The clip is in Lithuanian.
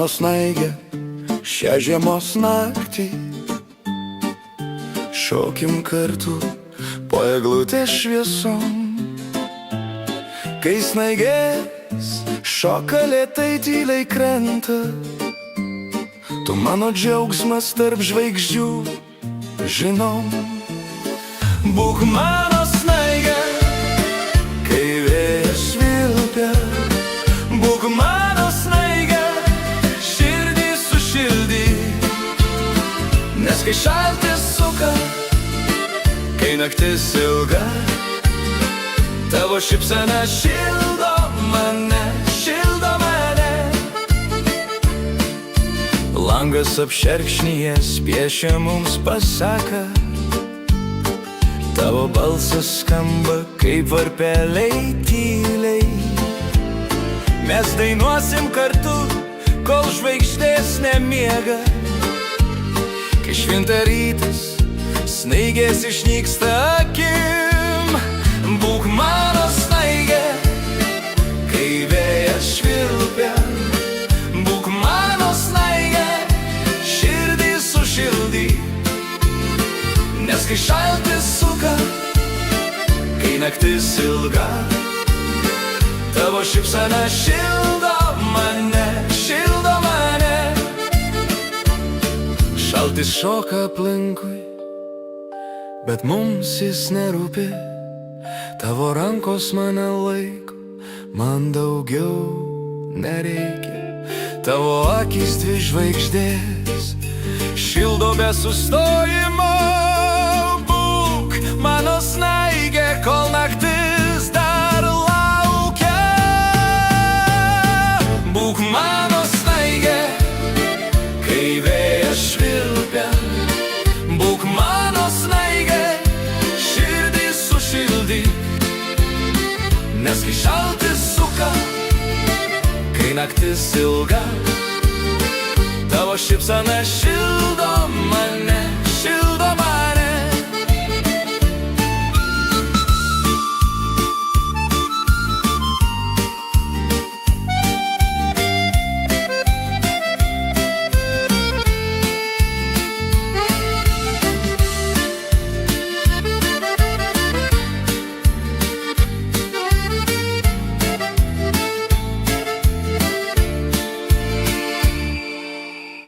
mano snaigė šią žiemos naktį. Šokim kartu po eglutės šviesom, kai snaigės šoka lėtai tyliai krenta. Tu mano džiaugsmas tarp žvaigždžių, žinom. Būk mano snaigė, kai vėjas švilpia. Būk mano snaigė, širdį sušildyk. Nes kai šaltis suka, kai naktis ilga, tavo šypsena šildo mane, šildo mane. Langas apšerkšnijęs piešia mums pasaką, tavo balsas skamba kaip varpeliai tyliai. Mes dainuosim kartu, kol žvaigždės nemiega. Kai švinta rytas, snaigės išnyksta akim. Būk mano snaigė, kai vėjas švilpia. Būk mano snaigė, širdį sušildyk. Nes kai šaltis suka, kai naktis ilga, tavo šypsena šildo mane, šildo mane. Šaltis šoka aplinkui, bet mums jis nerūpi. Tavo rankos mane laiko, man daugiau nereikia. Tavo akys dvi žvaigždės šildo be sustojimo. Būk mano snaigė, kol naktis dar laukia. Būk mano snaigė, kai vėjas švilpia. Būk mano snaigė, širdį sušildyk. Nes kai šaltis suka, kai naktis ilga, tavo šypsena šildo mane.